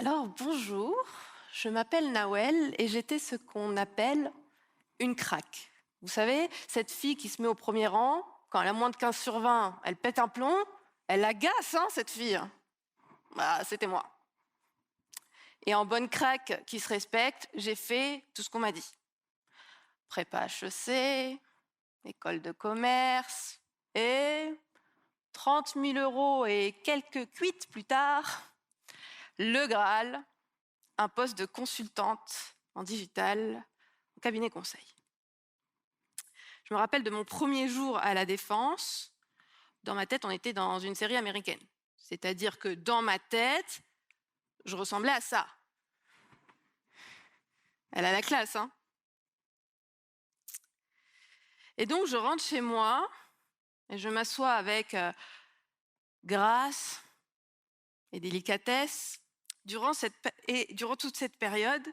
Alors, bonjour, je m'appelle Nawel et j'étais ce qu'on appelle une craque. Vous savez, cette fille qui se met au premier rang, quand elle a moins de 15 sur 20, elle pète un plomb, elle agace, hein, cette fille. Bah, c'était moi. Et en bonne craque qui se respecte, j'ai fait tout ce qu'on m'a dit. Prépa HEC, école de commerce, et 30 000 euros et quelques cuites plus tard, le Graal, un poste de consultante en digital au cabinet conseil. Je me rappelle de mon premier jour à la Défense. Dans ma tête, on était dans une série américaine. C'est-à-dire que dans ma tête, je ressemblais à ça. Elle a la classe, hein. Et donc, je rentre chez moi et je m'assois avec grâce et délicatesse. Durant toute cette période,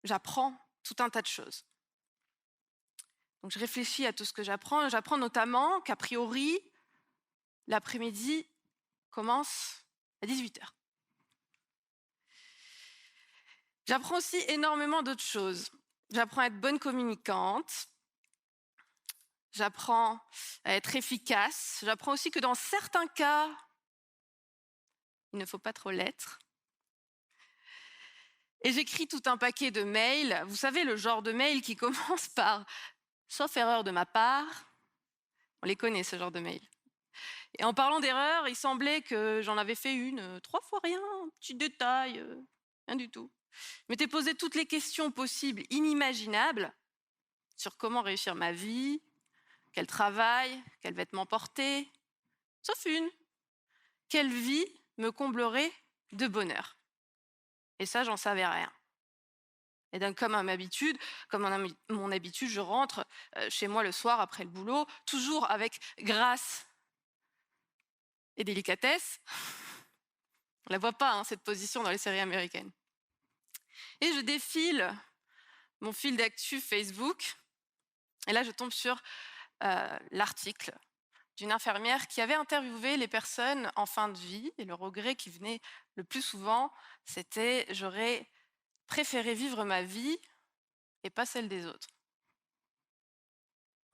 j'apprends tout un tas de choses. Donc, je réfléchis à tout ce que j'apprends. J'apprends notamment qu'a priori, l'après-midi commence à 18h. J'apprends aussi énormément d'autres choses. J'apprends à être bonne communicante. J'apprends à être efficace. J'apprends aussi que dans certains cas, il ne faut pas trop l'être. Et j'écris tout un paquet de mails. Vous savez, le genre de mail qui commence par « sauf erreur de ma part ». On les connaît, ce genre de mail. Et en parlant d'erreur, il semblait que j'en avais fait une, 3 fois rien, un petit détail, rien du tout. Je m'étais posé toutes les questions possibles, inimaginables, sur comment réussir ma vie, quel travail, quels vêtements porter, sauf une. Quelle vie me comblerait de bonheur? Et ça, j'en savais rien. Et donc, comme à mon habitude, je rentre chez moi le soir après le boulot, toujours avec grâce et délicatesse. On la voit pas, hein, cette position dans les séries américaines. Et je défile mon fil d'actu Facebook. Et là, je tombe sur l'article d'une infirmière qui avait interviewé les personnes en fin de vie. Et le regret qui venait le plus souvent, c'était « j'aurais préféré vivre ma vie et pas celle des autres ».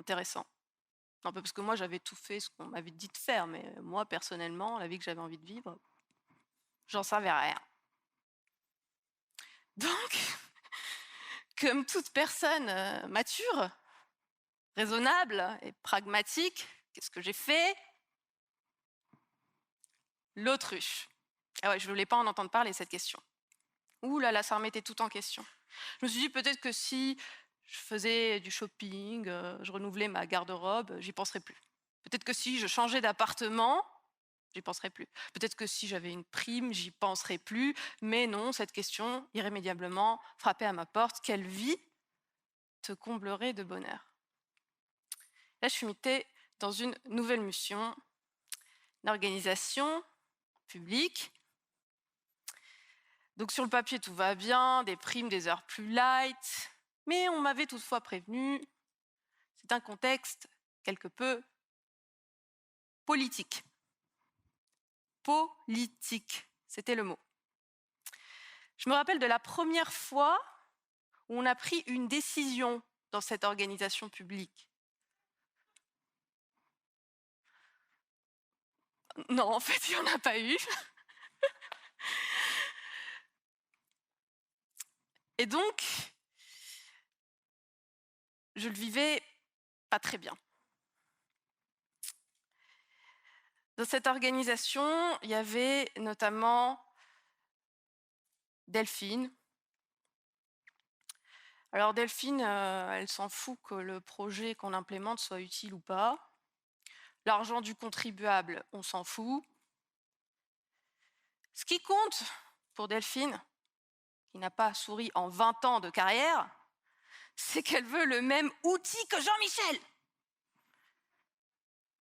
Intéressant. Un peu parce que moi, j'avais tout fait ce qu'on m'avait dit de faire, mais moi, personnellement, la vie que j'avais envie de vivre, j'en savais rien. Donc, comme toute personne mature, raisonnable et pragmatique, qu'est-ce que j'ai fait? L'autruche. Ah ouais, je ne voulais pas en entendre parler, cette question. Ouh là là, ça remettait tout en question. Je me suis dit peut-être que si je faisais du shopping, je renouvelais ma garde-robe, j'y penserais plus. Peut-être que si je changeais d'appartement, j'y penserais plus. Peut-être que si j'avais une prime, j'y penserais plus. Mais non, cette question, irrémédiablement, frappait à ma porte. Quelle vie te comblerait de bonheur? Là, je suis mutée dans une nouvelle mission, l'organisation publique. Donc sur le papier, tout va bien, des primes, des heures plus light. Mais on m'avait toutefois prévenu, c'est un contexte quelque peu politique. Politique, c'était le mot. Je me rappelle de la première fois où on a pris une décision dans cette organisation publique. Non, en fait, il n'y en a pas eu. Et donc, je le vivais pas très bien. Dans cette organisation, il y avait notamment Delphine. Alors Delphine, elle s'en fout que le projet qu'on implémente soit utile ou pas. L'argent du contribuable, on s'en fout. Ce qui compte pour Delphine, qui n'a pas souri en 20 ans de carrière, c'est qu'elle veut le même outil que Jean-Michel.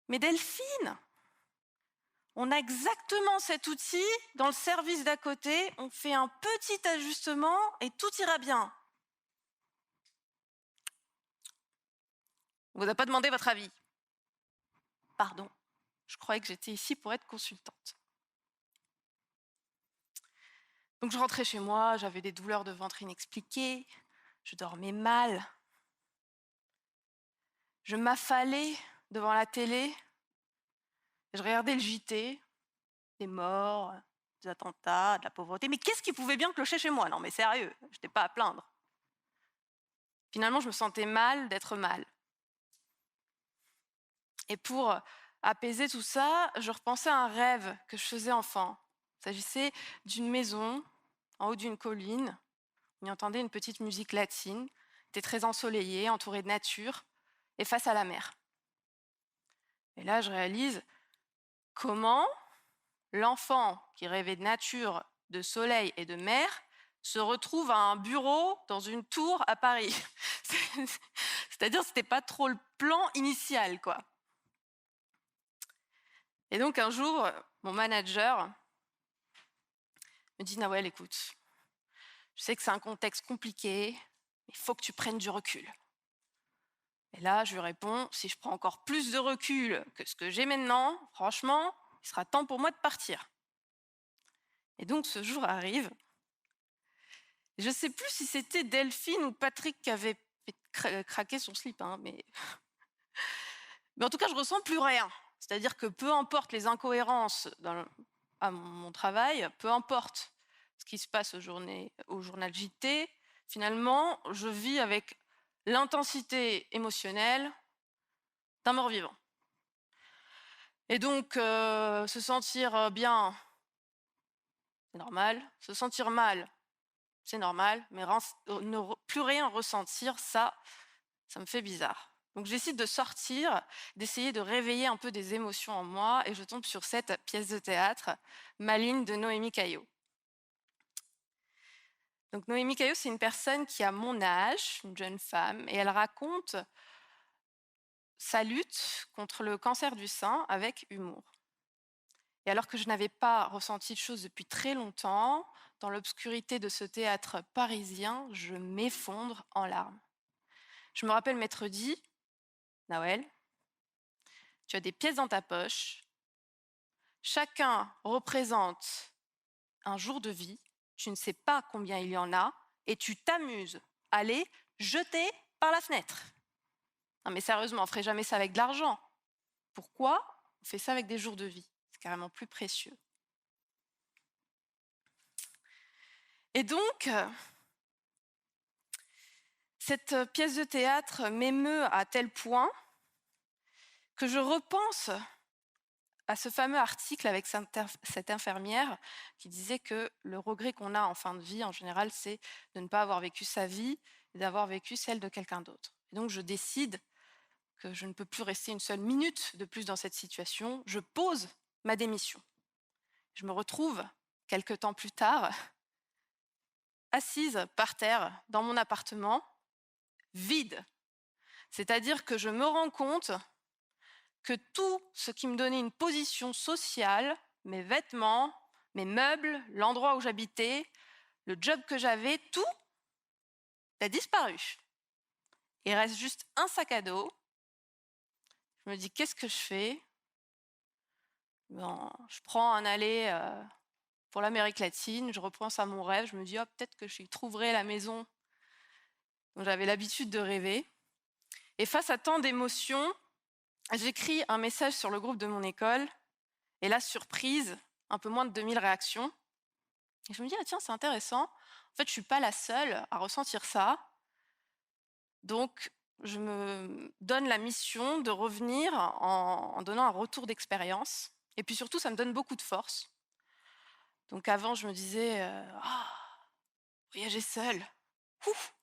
Mais Delphine, on a exactement cet outil dans le service d'à côté, on fait un petit ajustement et tout ira bien. On ne vous a pas demandé votre avis. Pardon, je croyais que j'étais ici pour être consultante. Donc je rentrais chez moi, j'avais des douleurs de ventre inexpliquées, je dormais mal, je m'affalais devant la télé, je regardais le JT, des morts, des attentats, de la pauvreté. Mais qu'est-ce qui pouvait bien clocher chez moi? Non mais sérieux, je n'étais pas à plaindre. Finalement, je me sentais mal d'être mal. Et pour apaiser tout ça, je repensais à un rêve que je faisais enfant. Il s'agissait d'une maison en haut d'une colline. On y entendait une petite musique latine. C'était très ensoleillé, entouré de nature et face à la mer. Et là, je réalise comment l'enfant qui rêvait de nature, de soleil et de mer se retrouve à un bureau dans une tour à Paris. C'est-à-dire, c'était pas trop le plan initial, quoi. Et donc un jour, mon manager me dit: Nawel, écoute, je sais que c'est un contexte compliqué, mais il faut que tu prennes du recul. Et là, je lui réponds: si je prends encore plus de recul que ce que j'ai maintenant, franchement, il sera temps pour moi de partir. Et donc ce jour arrive. Je ne sais plus si c'était Delphine ou Patrick qui avait craqué son slip, hein, mais en tout cas, je ressens plus rien. C'est-à-dire que peu importe les incohérences à mon travail, peu importe ce qui se passe au journal JT, finalement, je vis avec l'intensité émotionnelle d'un mort-vivant. Et donc, se sentir bien, c'est normal. Se sentir mal, c'est normal. Mais ne plus rien ressentir, ça me fait bizarre. Donc je décide de sortir, d'essayer de réveiller un peu des émotions en moi, et je tombe sur cette pièce de théâtre, Maline de Noémie Caillot. Donc Noémie Caillot, c'est une personne qui a mon âge, une jeune femme, et elle raconte sa lutte contre le cancer du sein avec humour. Et alors que je n'avais pas ressenti de choses depuis très longtemps, dans l'obscurité de ce théâtre parisien, je m'effondre en larmes. Je me rappelle m'être dit: Nawel, tu as des pièces dans ta poche, chacun représente un jour de vie, tu ne sais pas combien il y en a, et tu t'amuses à les jeter par la fenêtre. Non mais sérieusement, on ne ferait jamais ça avec de l'argent. Pourquoi on fait ça avec des jours de vie? C'est carrément plus précieux. Et donc, cette pièce de théâtre m'émeut à tel point que je repense à ce fameux article avec cette infirmière qui disait que le regret qu'on a en fin de vie, en général, c'est de ne pas avoir vécu sa vie et d'avoir vécu celle de quelqu'un d'autre. Et donc, je décide que je ne peux plus rester une seule minute de plus dans cette situation. Je pose ma démission. Je me retrouve, quelques temps plus tard, assise par terre dans mon appartement, vide. C'est-à-dire que je me rends compte que tout ce qui me donnait une position sociale, mes vêtements, mes meubles, l'endroit où j'habitais, le job que j'avais, tout a disparu. Il reste juste un sac à dos. Je me dis: qu'est-ce que je fais? Je prends un aller pour l'Amérique latine, je repense à mon rêve, je me dis: oh, peut-être que j'y trouverai la maison dont j'avais l'habitude de rêver. Et face à tant d'émotions, j'écris un message sur le groupe de mon école, et là, surprise, un peu moins de 2000 réactions. Et je me dis: ah tiens, c'est intéressant. En fait, je ne suis pas la seule à ressentir ça. Donc, je me donne la mission de revenir en donnant un retour d'expérience. Et puis surtout, ça me donne beaucoup de force. Donc avant, je me disais: voyager seule. Ouf.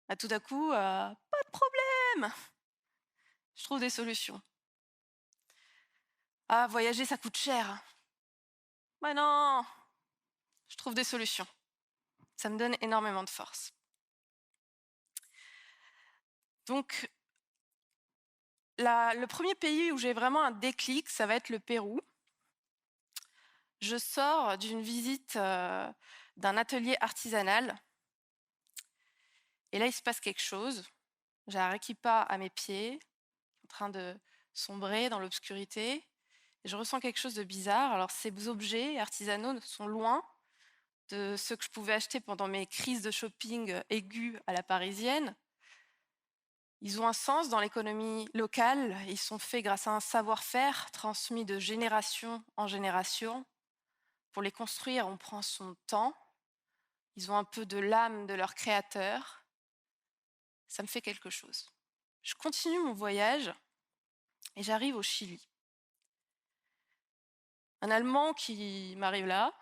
Là, tout à coup, pas de problème. Je trouve des solutions. Ah, voyager, ça coûte cher. Mais non, je trouve des solutions. Ça me donne énormément de force. Donc, le premier pays où j'ai vraiment un déclic, ça va être le Pérou. Je sors d'une visite d'un atelier artisanal. Et là, il se passe quelque chose. J'ai un Arequipa à mes pieds, en train de sombrer dans l'obscurité. Et je ressens quelque chose de bizarre. Alors, ces objets artisanaux sont loin, de ceux que je pouvais acheter pendant mes crises de shopping aiguës à la parisienne. Ils ont un sens dans l'économie locale. Ils sont faits grâce à un savoir-faire transmis de génération en génération. Pour les construire, on prend son temps. Ils ont un peu de l'âme de leur créateur. Ça me fait quelque chose. Je continue mon voyage et j'arrive au Chili. Un Allemand qui m'arrive là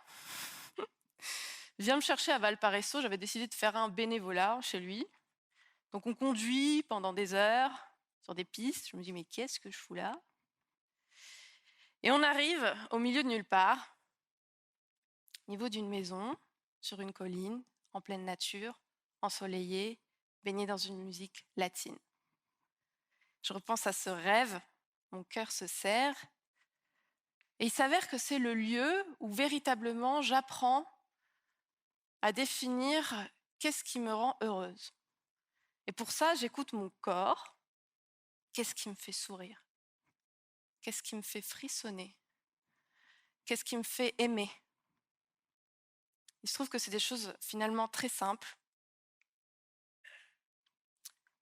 vient me chercher à Valparaiso. J'avais décidé de faire un bénévolat chez lui. Donc on conduit pendant des heures sur des pistes. Je me dis, mais qu'est-ce que je fous là? Et on arrive au milieu de nulle part, au niveau d'une maison, sur une colline, en pleine nature, ensoleillée, baignée dans une musique latine. Je repense à ce rêve, mon cœur se serre, et il s'avère que c'est le lieu où véritablement j'apprends à définir qu'est-ce qui me rend heureuse. Et pour ça, j'écoute mon corps. Qu'est-ce qui me fait sourire? Qu'est-ce qui me fait frissonner? Qu'est-ce qui me fait aimer? Il se trouve que c'est des choses finalement très simples.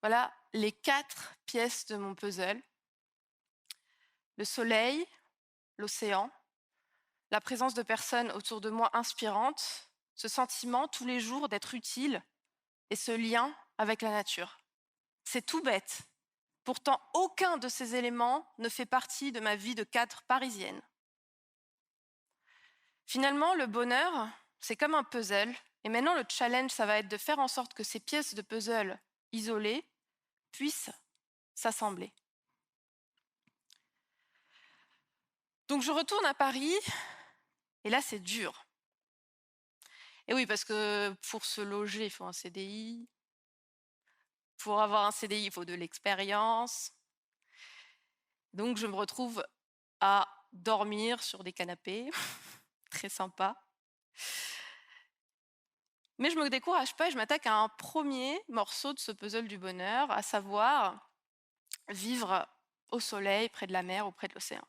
Voilà les 4 pièces de mon puzzle. Le soleil, l'océan, la présence de personnes autour de moi inspirantes, ce sentiment tous les jours d'être utile et ce lien avec la nature. C'est tout bête. Pourtant, aucun de ces éléments ne fait partie de ma vie de cadre parisienne. Finalement, le bonheur, c'est comme un puzzle. Et maintenant, le challenge, ça va être de faire en sorte que ces pièces de puzzle isolées puissent s'assembler. Donc, je retourne à Paris, et là, c'est dur. Et oui, parce que pour se loger, il faut un CDI. Pour avoir un CDI, il faut de l'expérience. Donc, je me retrouve à dormir sur des canapés, très sympa. Mais je ne me décourage pas et je m'attaque à un premier morceau de ce puzzle du bonheur, à savoir vivre au soleil, près de la mer ou près de l'océan.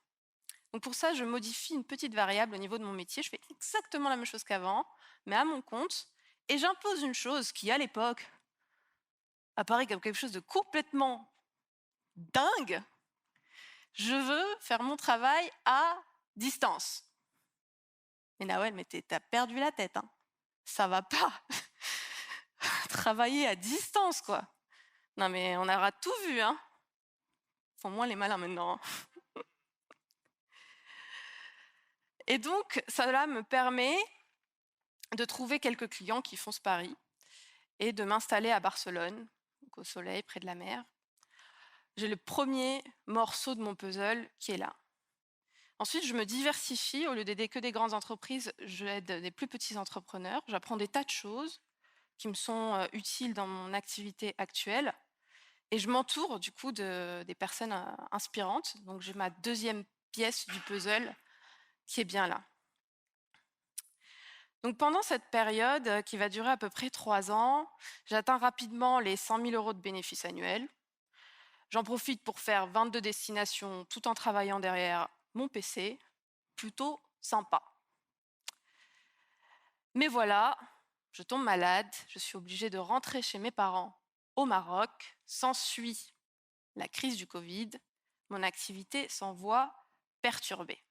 Donc pour ça, je modifie une petite variable au niveau de mon métier. Je fais exactement la même chose qu'avant, mais à mon compte. Et j'impose une chose qui, à l'époque, apparaît comme quelque chose de complètement dingue. Je veux faire mon travail à distance. Et Nawel, mais t'as perdu la tête, hein. Ça va pas. Travailler à distance, quoi. Non, mais on aura tout vu, hein. Ils font moins les malins maintenant, hein. Et donc, cela me permet de trouver quelques clients qui font ce pari et de m'installer à Barcelone, donc au soleil, près de la mer. J'ai le premier morceau de mon puzzle qui est là. Ensuite, je me diversifie. Au lieu d'aider que des grandes entreprises, j'aide des plus petits entrepreneurs. J'apprends des tas de choses qui me sont utiles dans mon activité actuelle. Et je m'entoure du coup des personnes inspirantes. Donc j'ai ma deuxième pièce du puzzle qui est bien là. Donc pendant cette période qui va durer à peu près 3 ans, j'atteins rapidement les 100 000 euros de bénéfices annuels. J'en profite pour faire 22 destinations tout en travaillant derrière mon PC. Plutôt sympa. Mais voilà, je tombe malade, je suis obligée de rentrer chez mes parents au Maroc. S'ensuit la crise du Covid. Mon activité s'en voit perturbée.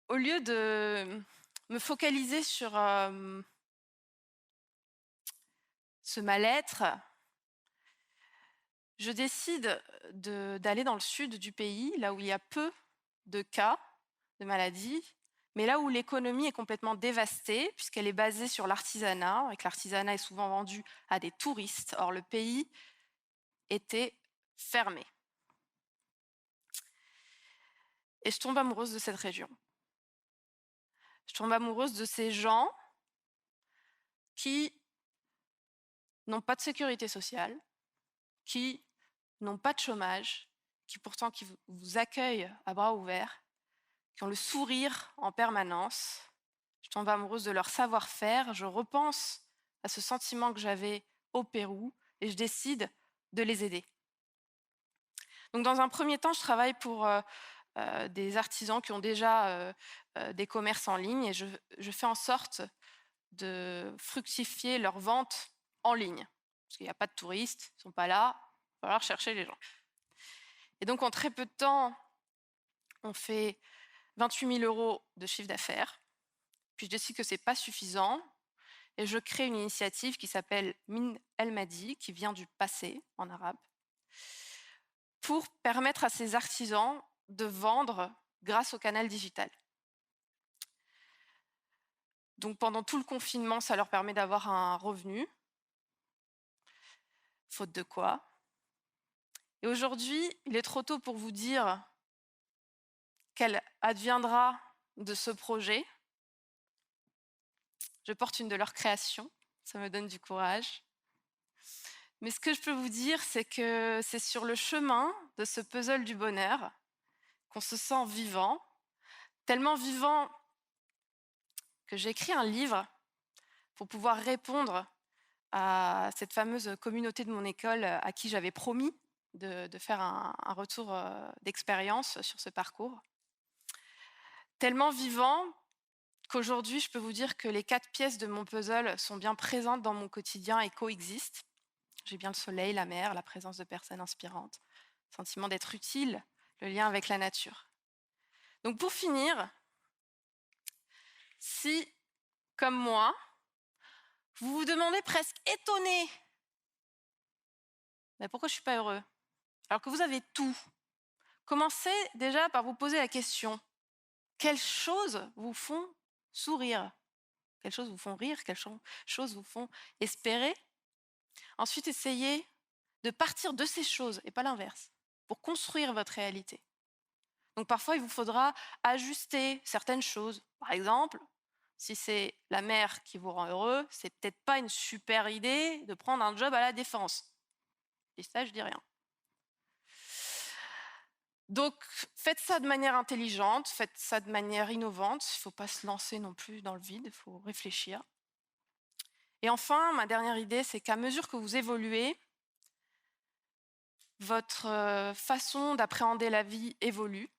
Au lieu de me focaliser sur ce mal-être, je décide d'aller dans le sud du pays, là où il y a peu de cas de maladie, mais là où l'économie est complètement dévastée, puisqu'elle est basée sur l'artisanat, et que l'artisanat est souvent vendu à des touristes. Or, le pays était fermé. Et je tombe amoureuse de cette région. Je tombe amoureuse de ces gens qui n'ont pas de sécurité sociale, qui n'ont pas de chômage, qui pourtant vous accueillent à bras ouverts, qui ont le sourire en permanence. Je tombe amoureuse de leur savoir-faire. Je repense à ce sentiment que j'avais au Pérou et je décide de les aider. Donc dans un premier temps, je travaille pour des artisans qui ont déjà des commerces en ligne et je fais en sorte de fructifier leurs ventes en ligne. Parce qu'il n'y a pas de touristes, ils ne sont pas là, il va falloir chercher les gens. Et donc en très peu de temps, on fait 28 000 € de chiffre d'affaires. Puis je décide que ce n'est pas suffisant et je crée une initiative qui s'appelle Min El Madi, qui vient du passé en arabe, pour permettre à ces artisans de vendre grâce au canal digital. Donc pendant tout le confinement, ça leur permet d'avoir un revenu, faute de quoi. Et aujourd'hui, il est trop tôt pour vous dire quel adviendra de ce projet. Je porte une de leurs créations, ça me donne du courage. Mais ce que je peux vous dire, c'est que c'est sur le chemin de ce puzzle du bonheur qu'on se sent vivant, tellement vivant que j'ai écrit un livre pour pouvoir répondre à cette fameuse communauté de mon école à qui j'avais promis de faire un retour d'expérience sur ce parcours. Tellement vivant qu'aujourd'hui, je peux vous dire que les 4 pièces de mon puzzle sont bien présentes dans mon quotidien et coexistent. J'ai bien le soleil, la mer, la présence de personnes inspirantes, le sentiment d'être utile, le lien avec la nature. Donc pour finir, si, comme moi, vous vous demandez presque étonné, mais pourquoi je ne suis pas heureux alors que vous avez tout, commencez déjà par vous poser la question, quelles choses vous font sourire? Quelles choses vous font rire? Quelles choses vous font espérer? Ensuite, essayez de partir de ces choses et pas l'inverse, pour construire votre réalité. Donc parfois, il vous faudra ajuster certaines choses. Par exemple, si c'est la mer qui vous rend heureux, c'est peut-être pas une super idée de prendre un job à la défense. Et ça, je dis rien. Donc faites ça de manière intelligente, faites ça de manière innovante. Il ne faut pas se lancer non plus dans le vide, il faut réfléchir. Et enfin, ma dernière idée, c'est qu'à mesure que vous évoluez, votre façon d'appréhender la vie évolue.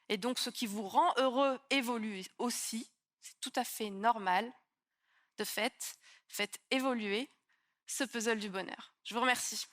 Et donc, ce qui vous rend heureux évolue aussi. C'est tout à fait normal. De fait, faites évoluer ce puzzle du bonheur. Je vous remercie.